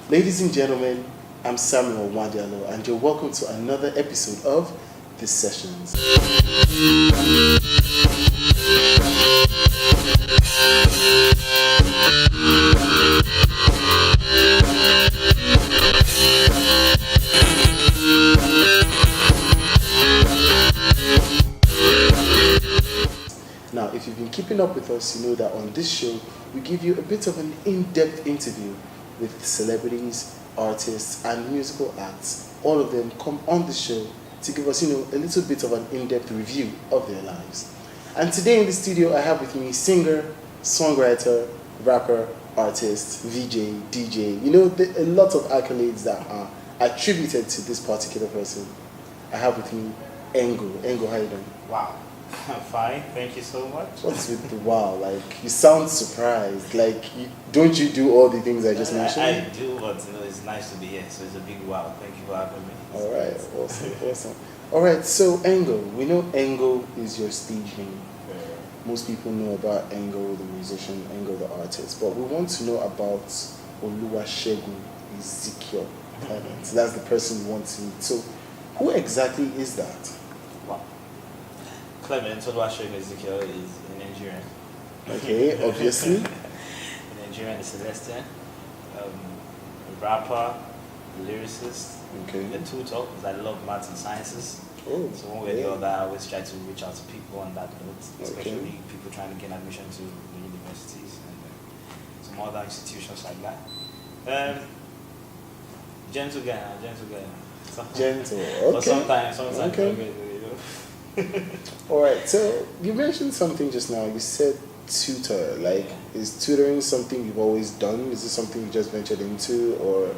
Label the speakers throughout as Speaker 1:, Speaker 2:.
Speaker 1: Ladies and gentlemen, I'm Samuel Wadialo, and you're welcome to another episode of The Sessions. Now, if you've been keeping up with us, you know that on this show, we give you a bit of an in-depth interview with celebrities, artists, and musical acts. All of them come on the show to give us, a little bit of an in-depth review of their lives. And today in the studio, I have with me singer, songwriter, rapper, artist, VJ, DJ. A lot of accolades that are attributed to this particular person. I have with me Engo. Engo, how you doing?
Speaker 2: Wow. I'm fine, thank you so much.
Speaker 1: What's with the wow? Like, you sound surprised. Like, don't you do all the things I just mentioned?
Speaker 2: I do, but it's nice to be here, so it's a big wow. Thank you for having me.
Speaker 1: All right, awesome. All right, so Engo, we know Engo is your stage name. Most people know about Engo, the musician, Engo, the artist, but we want to know about Oluwasegun Ezekiel Clement. So that's the person we want to meet. So, who exactly is that?
Speaker 2: Wow. Clement Oluwasegun Ezekiel is a Nigerian.
Speaker 1: Okay, obviously.
Speaker 2: A Nigerian, a Celestian, a rapper, a lyricist, a tutor, because I love maths and sciences.
Speaker 1: Oh,
Speaker 2: so one way or the other, I always try to reach out to people on that note, especially people trying to gain admission to the universities and some other institutions like that. Gentle guy.
Speaker 1: Gentle,
Speaker 2: But sometimes.
Speaker 1: Okay. All right, so you mentioned something just now. You said tutor. Is tutoring something you've always done? Is it something you just ventured into, or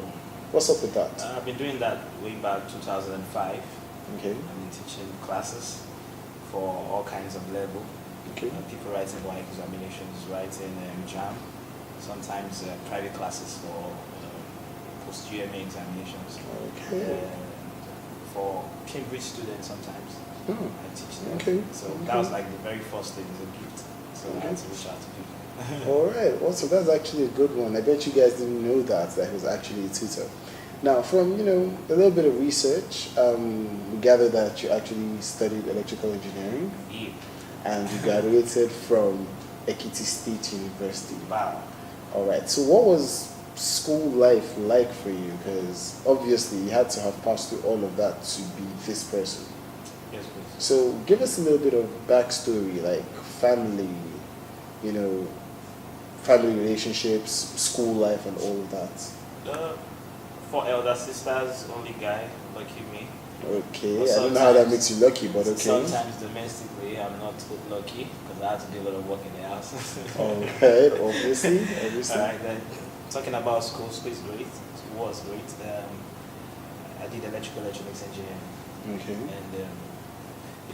Speaker 1: what's up with that?
Speaker 2: I've been doing that way back 2005.
Speaker 1: Okay.
Speaker 2: I've been teaching classes for all kinds of level.
Speaker 1: Okay.
Speaker 2: People writing WAEC examinations, writing JAM, sometimes private classes for post-GMA examinations.
Speaker 1: Okay.
Speaker 2: For Cambridge students sometimes. I teach them.
Speaker 1: Okay.
Speaker 2: So that was like the very first thing, as a gift. So I had to reach out to people.
Speaker 1: All right. Also, that's actually a good one. I bet you guys didn't know that he was actually a tutor. Now, from a little bit of research, we gathered that you actually studied electrical engineering.
Speaker 2: Yeah.
Speaker 1: And you graduated from Ekiti State University.
Speaker 2: Wow.
Speaker 1: All right. So, what was school life like for you? Because obviously, you had to have passed through all of that to be this person.
Speaker 2: Yes, please.
Speaker 1: So, give us a little bit of backstory, like family, family relationships, school life, and all of that.
Speaker 2: 4 elder sisters, only guy, lucky me.
Speaker 1: Okay, I don't know how that makes you lucky, but okay.
Speaker 2: Sometimes domestically, I'm not lucky because I have to do a lot of work in the house.
Speaker 1: Alright, obviously.
Speaker 2: Alright, then talking about school is great. It was great. I did electronics engineering.
Speaker 1: Okay.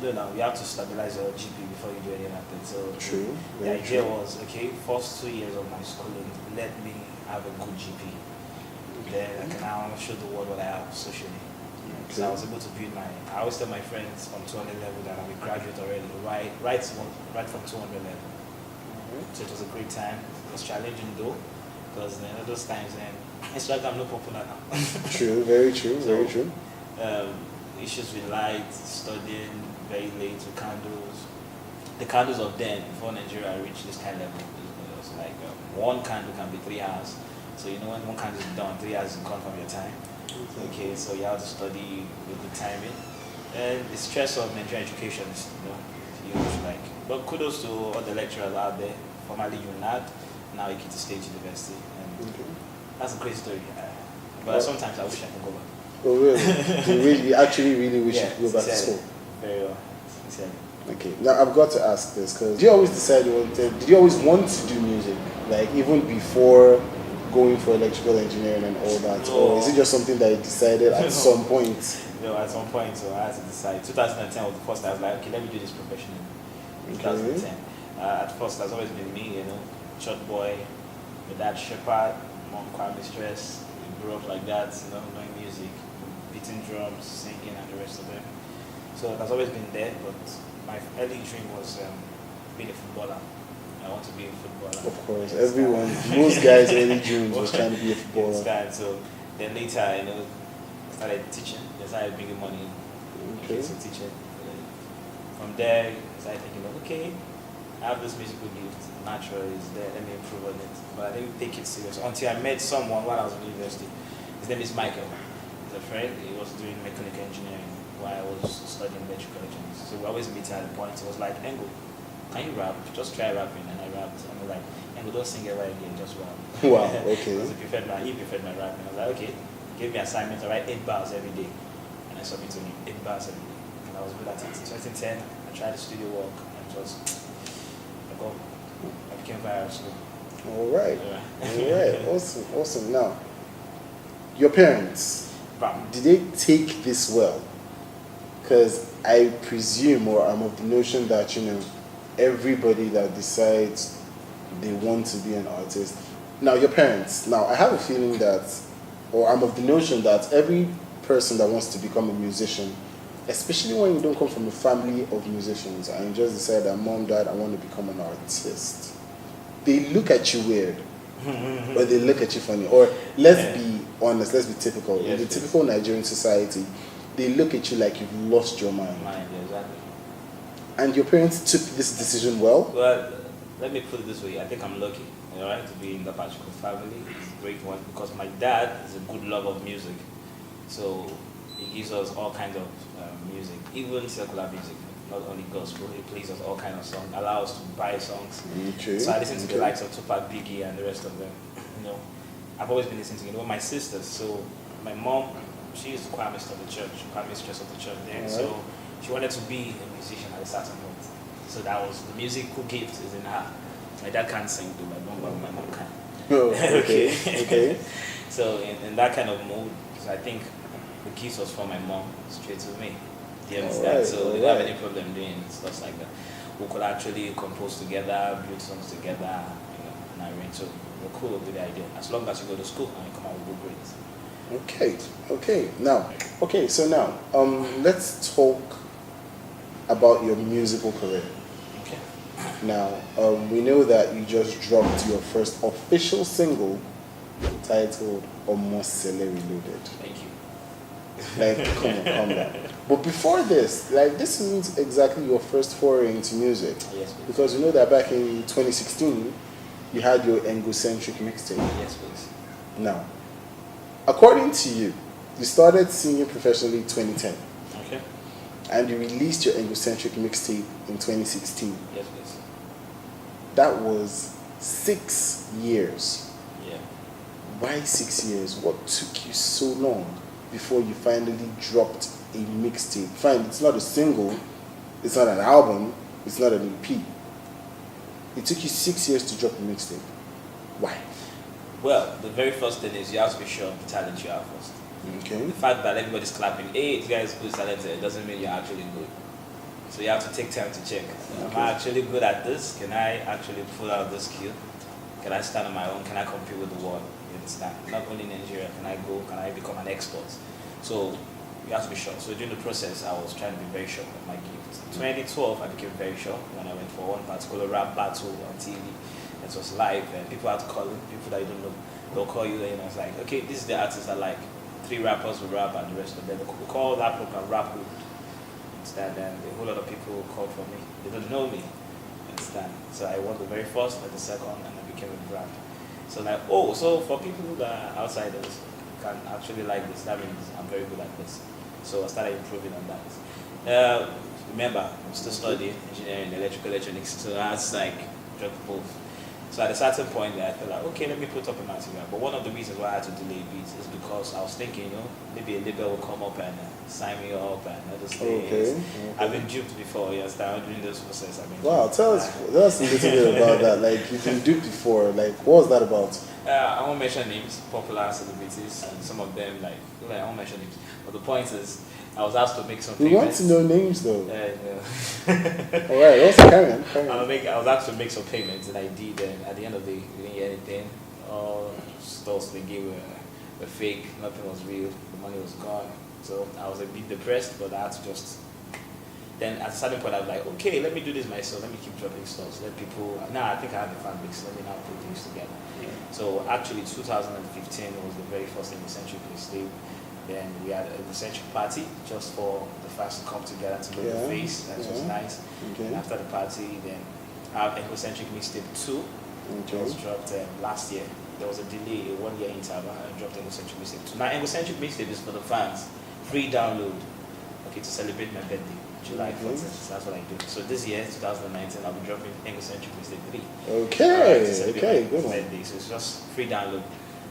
Speaker 2: And now you have to stabilize your GP before you do any of that. So
Speaker 1: true.
Speaker 2: The idea was first 2 years of my schooling, let me have a good GP. Then I can now show the world what I have socially. Okay. So I was able to build I always tell my friends from 200 level that I'm a graduate already, right from 200 level. So it was a great time. It was challenging though, because those times, it's like I'm not popular now.
Speaker 1: True, very true, very true.
Speaker 2: Issues with light, studying very late with candles. The candles of then, before Nigeria reached this kind of level, it was like one candle can be 3 hours. So when one candle is done, 3 hours is gone from your time. Okay, so you have to study with the timing. And the stress of Nigerian education is huge. But kudos to all the lecturers out there, formerly UNAD, now Ekiti State University. And that's a great story. But sometimes I wish I could go back.
Speaker 1: Oh really? You actually really wish you could go back to school?
Speaker 2: Very well. Sincerely.
Speaker 1: Okay, now I've got to ask this, because did you always want to do music? Like, even before going for electrical engineering and all that? No. Or is it just something that you decided at some point?
Speaker 2: No, at some point, so I had to decide. 2010 was the first time I was like, okay, let me do this professionally. 2010. At first, that's always been me, church boy, my dad shepherd, mom choir mistress. We grew up like that, knowing music, beating drums, singing, and the rest of them. So that's always been there, but my early dream was being a footballer. I want to be a footballer.
Speaker 1: Of course, everyone, most guys' early dreams was trying to be a footballer.
Speaker 2: So then later, started teaching. I started bringing money in.
Speaker 1: Okay.
Speaker 2: So teaching. From there, I started thinking, okay, I have this musical gift. Naturally, is there. Let me improve on it. But I didn't take it serious until I met someone while I was in university. His name is Michael. He's a friend. He was doing mechanical engineering while I was studying electrical engineering. So we always meet at a point. It was like, Engo, can you rap? Just try rapping. And I rapped. And I was like, Engo, don't sing ever again. Just rap.
Speaker 1: Wow. Okay.
Speaker 2: He preferred my rapping. I was like, okay. Give me assignments. I write 8 bars every day. And I submit to him 8 bars every day. And I was good at it. 2010, I tried the studio work. And it was, I became viral. So.
Speaker 1: All right. Awesome. Now, your parents, did they take this well? Because I presume, or I'm of the notion that, everybody that decides they want to be an artist. Now, your parents, I have a feeling that, or I'm of the notion that every person that wants to become a musician, especially when you don't come from a family of musicians and you just decide that mom, dad, I want to become an artist, they look at you weird. Or they look at you funny. Or let's be honest, let's be typical. In the typical Nigerian society, they look at you like you've lost your mind.
Speaker 2: Exactly.
Speaker 1: And your parents took this decision well?
Speaker 2: Well, let me put it this way. I think I'm lucky, to be in that particular family. It's a great one because my dad is a good lover of music. So he gives us all kinds of music, even secular music, not only gospel. He plays us all kinds of songs, allows us to buy songs.
Speaker 1: Okay.
Speaker 2: So I listen to the likes of Tupac, Biggie, and the rest of them. I've always been listening to my sisters. So my mom, she is the choir mistress of the church, of the church there. Right. So she wanted to be a musician at a certain point. So that was the musical gift is in her. My dad can't sing, though. My mom can.
Speaker 1: Oh, okay.
Speaker 2: So in that kind of mode, I think the gift was from my mom straight to me. Do you understand? So we don't have any problem doing stuff like that. We could actually compose together, build songs together, and arrange. So we're cool with the idea. As long as you go to school and you come out with good grades.
Speaker 1: Okay. So now, let's talk about your musical career.
Speaker 2: Okay.
Speaker 1: Now, we know that you just dropped your first official single titled Almost Reloaded.
Speaker 2: Thank you.
Speaker 1: Calm down. But before this, this isn't exactly your first foray into music.
Speaker 2: Yes, please.
Speaker 1: Because you know that back in 2016, you had your Engo-centric mixtape.
Speaker 2: Yes, please.
Speaker 1: Now, according to you, you started singing professionally in 2010.
Speaker 2: Okay.
Speaker 1: And you released your Engo-centric mixtape in 2016.
Speaker 2: Yes, please.
Speaker 1: That was 6 years.
Speaker 2: Yeah.
Speaker 1: Why 6 years? What took you so long before you finally dropped a mixtape? Fine, it's not a single, it's not an album, it's not an EP. It took you 6 years to drop a mixtape. Why?
Speaker 2: Well, the very first thing is you have to be sure of the talent you have first.
Speaker 1: Okay.
Speaker 2: The fact that everybody's clapping, hey, this guy is good, talented, it doesn't mean you're actually good. So you have to take time to check. Am I actually good at this? Can I actually pull out this skill? Can I stand on my own? Can I compete with the world? You understand? Not only in Nigeria, can I become an expert? So you have to be sure. So during the process, I was trying to be very sure of my gift. 2012, I became very sure when I went for one particular rap battle on TV. It was live, and people had to call in, people that you don't know. They'll call you, and it's like, okay, this is the artist I like. 3 rappers will rap, and the rest of them. We call that program Rap Hood. Understand? And a whole lot of people called for me. They don't know me. Understand? So I won the very first and the second, and I became a brand. So like, so for people that are outsiders can actually like this, that means I'm very good at this. So I started improving on that. Remember, I'm still studying engineering, electrical electronics, so that's like both. So at a certain point, I felt like, okay, let me put up a material. But one of the reasons why I had to delay beats is because I was thinking, maybe a label will come up and sign me up and other things.
Speaker 1: Okay.
Speaker 2: I've been duped before, during this process.
Speaker 1: Wow, tell us a little bit about that. Like, you've been duped before. Like, what was that about?
Speaker 2: I won't mention names, popular celebrities, and some of them, I won't mention names. But the point is, I was asked to make some payments.
Speaker 1: We want to know names, though.
Speaker 2: No.
Speaker 1: All right, also carry on.
Speaker 2: I was asked to make some payments, and I did. And at the end of the day, we didn't get anything. All stores they gave were fake. Nothing was real. The money was gone. So I was a bit depressed, but I had to just Then at a certain point, I was like, okay, let me do this myself. Let me keep dropping stuff. Let people. Now I think I have a fan base. Let me now put things together. So actually, 2015 was the very first Eccentric mixtape. Then we had an Eccentric party just for the fans to come together to make the face. That was nice. And after the party, then I have Eccentric mixtape 2. It was dropped last year. There was a delay, a 1 year interval. I dropped Eccentric mixtape 2. Now Eccentric mixtape is for the fans, free download. Okay, to celebrate my birthday. July 14th. So that's what I do. So this year, 2019, I'll be dropping Eccentric Mixtape 3.
Speaker 1: Okay, good one.
Speaker 2: Birthday. So it's just free download.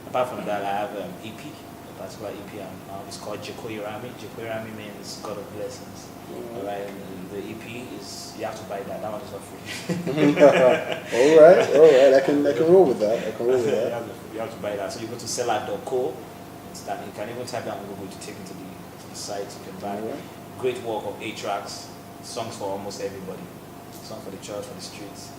Speaker 2: Apart from that, I have EP. A particular EP it's called Jekoyirami. Jekoyirami means God of Blessings. Alright, and the EP is, you have to buy that. That one is not free.
Speaker 1: Alright. I can roll with that.
Speaker 2: You have to buy that. So you go to seller.co. You can even type down Google to take it to the site. You can buy it. Great work of 8 tracks, songs for almost everybody. Song for the church, for the streets,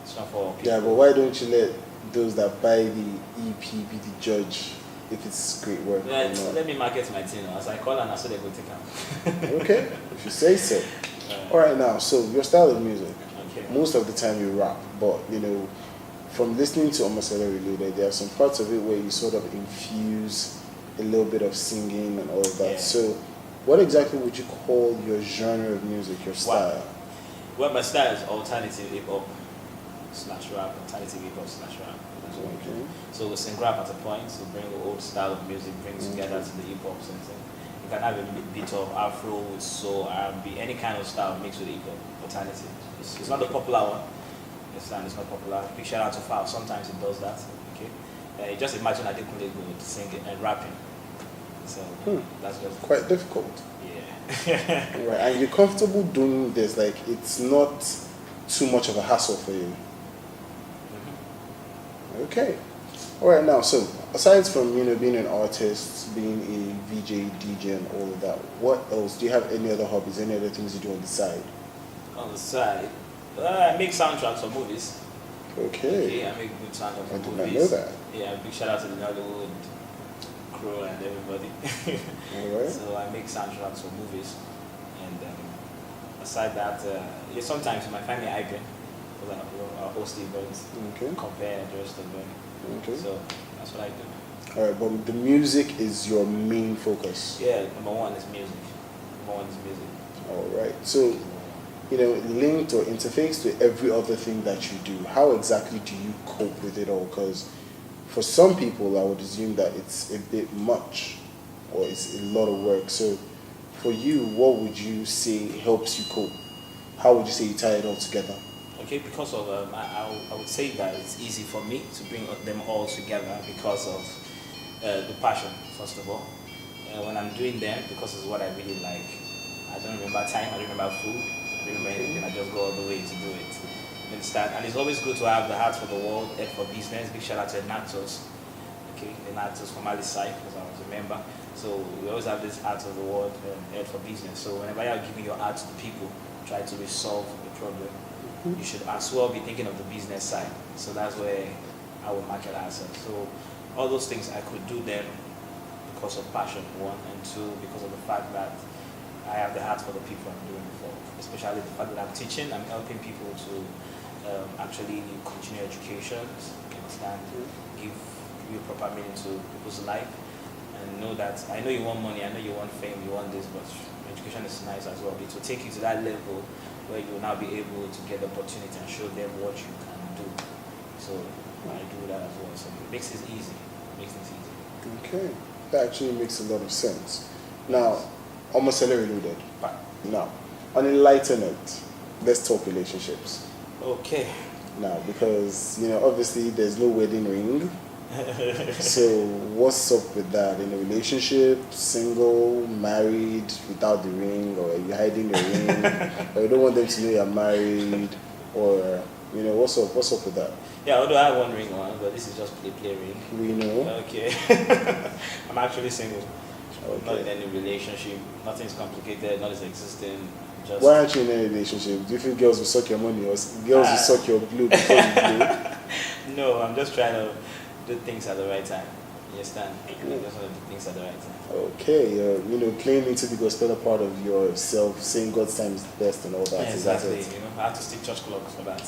Speaker 2: song for people.
Speaker 1: Yeah, but why don't you let those that buy the EP be the judge if it's great work?
Speaker 2: Yeah, let me market my thing. As I call and I say they go take out.
Speaker 1: Okay, if you say so. Alright, now, so your style of music, most of the time you rap, but from listening to Omoselere Reloaded, there are some parts of it where you sort of infuse a little bit of singing and all of that. So what exactly would you call your genre of music, your style?
Speaker 2: Well, my style is alternative hip-hop / rap, alternative hip-hop / rap.
Speaker 1: Okay.
Speaker 2: So we sing rap at a point, so bring the old style of music, bring together to the hip-hop something. You can have a bit of Afro with soul, R&B, any kind of style mixed with hip-hop, alternative. It's not the popular one. It's not popular. Big shout out to Fal, sometimes it does that. Okay. Just imagine Adekunle Gold singing and rapping. So that's just
Speaker 1: quite difficult.
Speaker 2: Yeah.
Speaker 1: Right. And you're comfortable doing this, like it's not too much of a hassle for you. Okay. Alright, now so aside from being an artist, being a VJ, DJ and all of that, what else? Do you have any other hobbies, any other things you do on the side?
Speaker 2: On the side? I make soundtracks for movies.
Speaker 1: Okay.
Speaker 2: I make good soundtracks for movies.
Speaker 1: I did not know that.
Speaker 2: Yeah, big shout out to the Nollywood crew and everybody.
Speaker 1: Alright.
Speaker 2: So I make soundtracks for movies, and aside that, sometimes my family hyping because I host events, compare and the rest of them. Okay. So that's what I do.
Speaker 1: Alright, but the music is your main focus.
Speaker 2: Yeah, number one is music.
Speaker 1: Alright, so linked or interfaced to every other thing that you do, how exactly do you cope with it all? Because for some people, I would assume that it's a bit much or it's a lot of work. So for you, what would you say helps you cope? How would you say you tie it all together?
Speaker 2: Okay, because of, I would say that it's easy for me to bring them all together because of the passion, first of all. When I'm doing them, because it's what I really like. I don't remember time, I don't remember food, I don't remember anything, I just go all the way to do it. You understand? And it's always good to have the heart for the world, head for business. Big shout out to Natos. Okay, the Natos from Ali side, because I was a member. So we always have this heart of the world and head for business. So whenever you're giving your heart to the people, try to resolve the problem. You should as well be thinking of the business side. So that's where I will market ourselves. So all those things I could do them because of passion, one, and two, because of the fact that I have the heart for the people I'm doing it for. Especially the fact that I'm teaching, I'm helping people to actually continue education, understand, give you proper meaning to people's life, and know that I know you want money, I know you want fame, you want this, but education is nice as well. It will take you to that level where you will now be able to get the opportunity and show them what you can do. So I do that as well. So it makes it easy.
Speaker 1: Okay, that actually makes a lot of sense. Now, Omoselere Reloaded. Now, on a lighter note, let's talk relationships.
Speaker 2: Okay.
Speaker 1: Now, because obviously there's no wedding ring. So what's up with that? In a relationship, single, married, without the ring, or are you hiding your ring, or you don't want them to know you're married, or what's up with that?
Speaker 2: Yeah, although I have one ring on, but this is just play ring.
Speaker 1: We know.
Speaker 2: Okay. I'm actually single. Okay. Not in any relationship. Nothing's complicated. Nothing's existing. Just.
Speaker 1: Why aren't you in any relationship? Do you think girls will suck your money, or girls will suck your blue before you do?
Speaker 2: No, I'm just trying to do things at the right time. You understand? I just want to do things things at the right time.
Speaker 1: Okay, you know, playing into the gospel part of yourself, saying God's time is the best and all that.
Speaker 2: Yeah, exactly.
Speaker 1: Is that it?
Speaker 2: You know, I have to stick church clocks for that.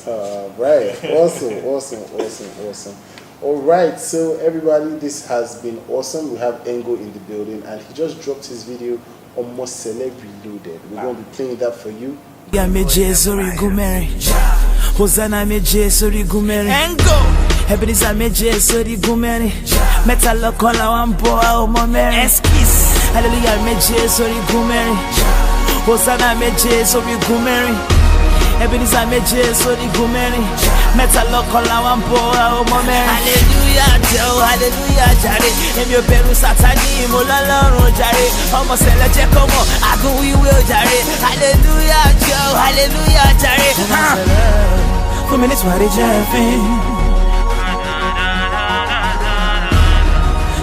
Speaker 1: Right. Awesome. All right. So everybody, this has been awesome. We have Engo in the building, and he just dropped his video Almost Celeb Reloaded. We're going to be playing that for you.
Speaker 3: Yeah, me Sorry, Gumeri. Hosanna, me Sorry, Gumeri. Engo. Ebenezer, me Sorry, Gumeri. Metal Kola, one boy, my Mary. Eskis. Hallelujah, me Sorry, Gumeri. Hosanna, me Sorry, Gumeri. Ebenezer, me Sorry, Gumeri. Metal Kola, one boy, my Mary. Hallelujah, Joe, hallelujah, Jare. Em your Peru Satani, Molalo, Jare. Almost Celeb Jacomo, I go, we will, Jare. Hallelujah, Joe, hallelujah, Jare. For minutes, what did you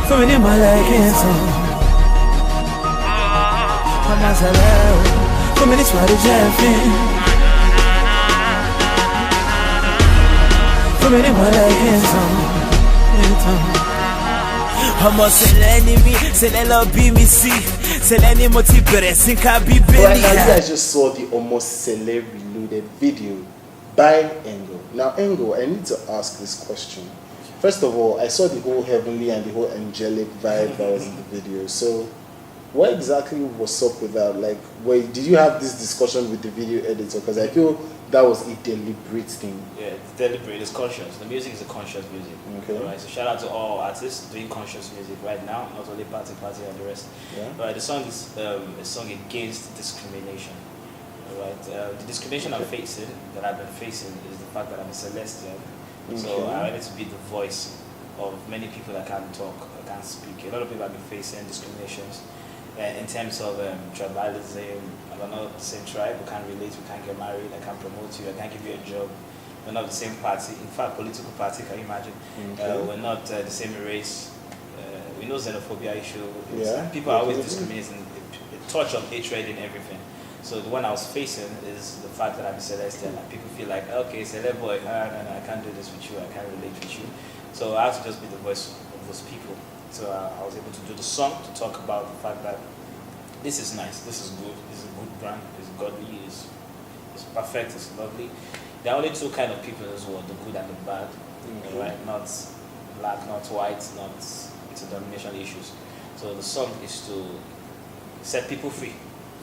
Speaker 3: for me, my like so. For me, it's what it's happening. For me, my like so. Almost sell enemy, sell be me see, sell any motive, sinka be belly.
Speaker 1: Right now, you guys just saw the Almost Celeb Reloaded video by Engo. Now, Engo, I need to ask this question. First of all, I saw the whole heavenly and the whole angelic vibe that was in the video. So, what exactly was up with that? Like, did you have this discussion with the video editor? Because I feel that was a deliberate thing.
Speaker 2: Yeah, it's deliberate. It's conscious. The music is a conscious music.
Speaker 1: Okay.
Speaker 2: Right. So shout out to all artists doing conscious music right now, not only party and the rest.
Speaker 1: Yeah.
Speaker 2: Right. The song is a song against discrimination. Right. The discrimination I'm facing, that I've been facing, is the fact that I'm a celestial.
Speaker 1: Okay.
Speaker 2: So I wanted to be the voice of many people that can't talk, that can't speak. A lot of people have been facing discriminations in terms of tribalism. We're not the same tribe, we can't relate, we can't get married, I can't promote you, I can't give you a job. We're not the same party, in fact, political party, can you imagine?
Speaker 1: Okay.
Speaker 2: We're not the same race. We know xenophobia issue.
Speaker 1: Yeah.
Speaker 2: People are always discriminating, a touch of hatred in everything. So the one I was facing is the fact that I'm celestial, and people feel like, okay, celeb boy, no, I can't do this with you, I can't relate with you. So I have to just be the voice of those people. So I was able to do the song to talk about the fact that this is nice, this is good, this is a good brand, it's godly, it's perfect, it's lovely. There are only two kind of people in this world, the good and the bad, right? Not black, not white, not domination issues. So the song is to set people free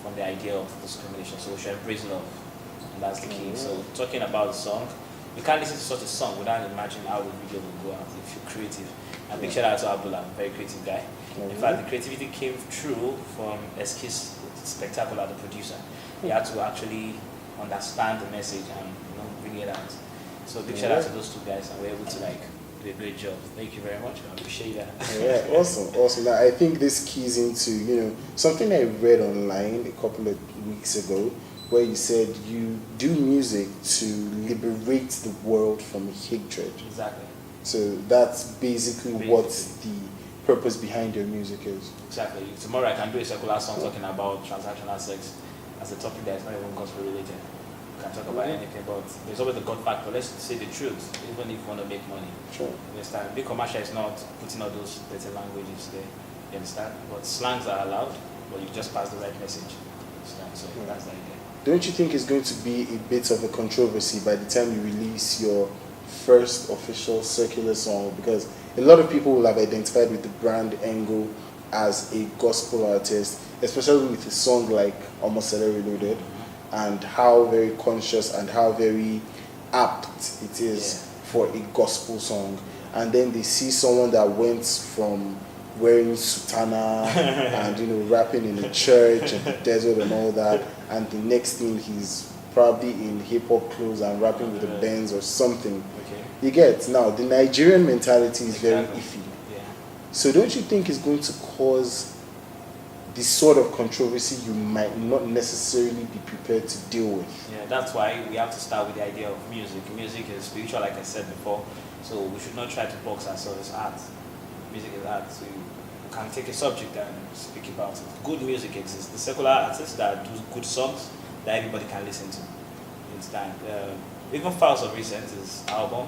Speaker 2: from the idea of discrimination. So we should embrace love, and that's the key. So talking about the song, you can't listen to such a song without imagining how the video will go out if you're creative. And big shout out to Abdullah, very creative guy. In fact, the creativity came through from Eskis Spectacular, the producer. He had to actually understand the message and bring it out. So big shout out to those two guys, and we're able to do a great job. Thank you very much. I appreciate that.
Speaker 1: Yeah, awesome. Now, I think this keys into something I read online a couple of weeks ago, where you said you do music to liberate the world from hatred.
Speaker 2: Exactly.
Speaker 1: So that's basically what the purpose behind your music is.
Speaker 2: Exactly. Tomorrow I can do a secular song talking about transactional sex as a topic that is not even gospel related. We can talk about anything, but there's always the God factor. Let's say the truth, even if you want to make money.
Speaker 1: Sure.
Speaker 2: You understand? Big commercial is not putting all those dirty languages there. You understand? But slangs are allowed, but you just pass the right message. You understand? So that's the idea.
Speaker 1: Don't you think it's going to be a bit of a controversy by the time you release your first official secular song? Because a lot of people will have identified with the brand Engo as a gospel artist, especially with a song like Almost Celeb Reloaded, and how very conscious and how very apt it is for a gospel song. And then they see someone that went from wearing sutana and rapping in the church and the desert and all that, and the next thing he's probably in hip-hop clothes and rapping with the Benz or something.
Speaker 2: Okay.
Speaker 1: You get? Now, the Nigerian mentality is very iffy.
Speaker 2: Yeah.
Speaker 1: So don't you think it's going to cause the sort of controversy you might not necessarily be prepared to deal with?
Speaker 2: Yeah, that's why we have to start with the idea of music. Music is spiritual, like I said before, so we should not try to box ourselves as art. Music is art, so you can take a subject and speak about it. Good music exists. The secular artists that do good songs that everybody can listen to. You understand? Even Files of Recent, his album,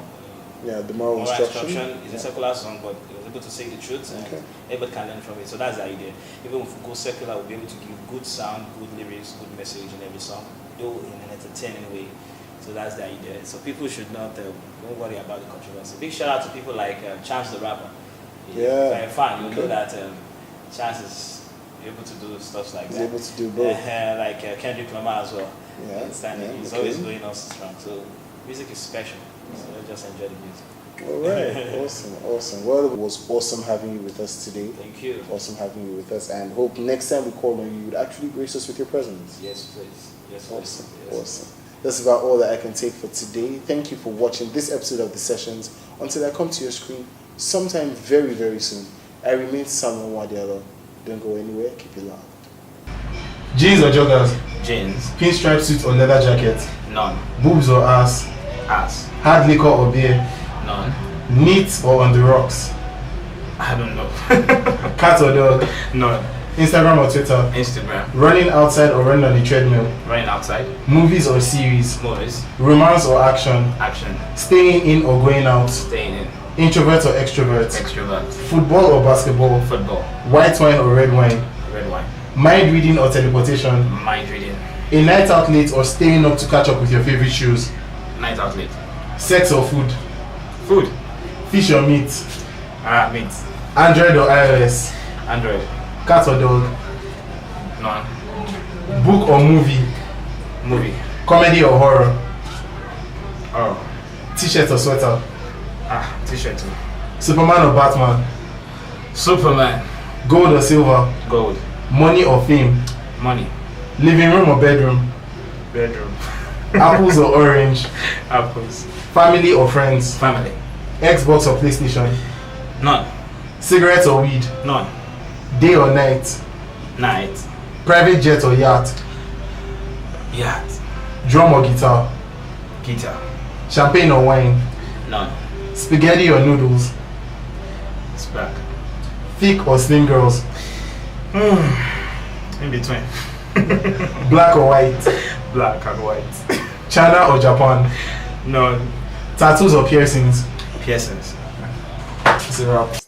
Speaker 1: Yeah, the moral instruction.
Speaker 2: Is a secular song, but it was able to say the truth, and everybody can learn from it. So that's the idea. Even if we go secular, we'll be able to give good sound, good lyrics, good message in every song, though in an entertaining way. So that's the idea. So people should not don't worry about the controversy. Big shout out to people like Chance the rapper.
Speaker 1: Yeah.
Speaker 2: Very fun. You know that Chance is able to do stuff like
Speaker 1: He's
Speaker 2: that.
Speaker 1: able to do both.
Speaker 2: Like Kendrick Lamar as well.
Speaker 1: Yeah.
Speaker 2: He's always going on strong. So music is special. So just enjoy the music.
Speaker 1: All right, awesome. Well, it was awesome having you with us today.
Speaker 2: Thank you.
Speaker 1: Awesome having you with us, and hope next time we call on you, you'd actually grace us with your presence.
Speaker 2: Yes, please. Yes,
Speaker 1: awesome.
Speaker 2: Yes.
Speaker 1: Awesome. That's about all that I can take for today. Thank you for watching this episode of The Sessions. Until I come to your screen sometime very, very soon, I remain Samuel Wadialo. Don't go anywhere. Keep it loud.
Speaker 4: Jeans or joggers?
Speaker 2: Jeans.
Speaker 4: Pinstripe suit or leather jacket?
Speaker 2: None.
Speaker 4: Boobs or ass?
Speaker 2: Ass.
Speaker 4: Hard liquor or beer?
Speaker 2: None.
Speaker 4: Neat or on the rocks?
Speaker 2: I don't know.
Speaker 4: Cat or dog?
Speaker 2: None.
Speaker 4: Instagram or Twitter?
Speaker 2: Instagram.
Speaker 4: Running outside or running on the treadmill?
Speaker 2: Running outside.
Speaker 4: Movies or series?
Speaker 2: Movies.
Speaker 4: Romance or action?
Speaker 2: Action.
Speaker 4: Staying in or going out?
Speaker 2: Staying in.
Speaker 4: Introvert or extrovert?
Speaker 2: Extrovert.
Speaker 4: Football or basketball?
Speaker 2: Football.
Speaker 4: White wine or red wine?
Speaker 2: Red wine.
Speaker 4: Mind reading or teleportation?
Speaker 2: Mind reading.
Speaker 4: A night out late or staying up to catch up with your favorite shows?
Speaker 2: Night out late.
Speaker 4: Sex or food?
Speaker 2: Food.
Speaker 4: Fish or meat?
Speaker 2: Meat.
Speaker 4: Android or iOS?
Speaker 2: Android.
Speaker 4: Cat or dog?
Speaker 2: None.
Speaker 4: Book or movie?
Speaker 2: Movie.
Speaker 4: Comedy or horror?
Speaker 2: Oh.
Speaker 4: T-shirt or sweater?
Speaker 2: T-shirt too.
Speaker 4: Superman or Batman?
Speaker 2: Superman.
Speaker 4: Gold or silver?
Speaker 2: Gold.
Speaker 4: Money or fame?
Speaker 2: Money.
Speaker 4: Living room or bedroom?
Speaker 2: Bedroom.
Speaker 4: Apples or orange?
Speaker 2: Apples.
Speaker 4: Family or friends?
Speaker 2: Family.
Speaker 4: Xbox or PlayStation?
Speaker 2: None.
Speaker 4: Cigarettes or weed?
Speaker 2: None.
Speaker 4: Day or night?
Speaker 2: Night.
Speaker 4: Private jet or yacht?
Speaker 2: Yacht.
Speaker 4: Drum or guitar?
Speaker 2: Guitar.
Speaker 4: Champagne or wine?
Speaker 2: None.
Speaker 4: Spaghetti or noodles?
Speaker 2: It's back.
Speaker 4: Thick or slim girls?
Speaker 2: In between.
Speaker 4: Black or white?
Speaker 2: Black and white.
Speaker 4: China or Japan?
Speaker 2: None.
Speaker 4: Tattoos or piercings?
Speaker 2: Piercings.
Speaker 4: It's a wrap.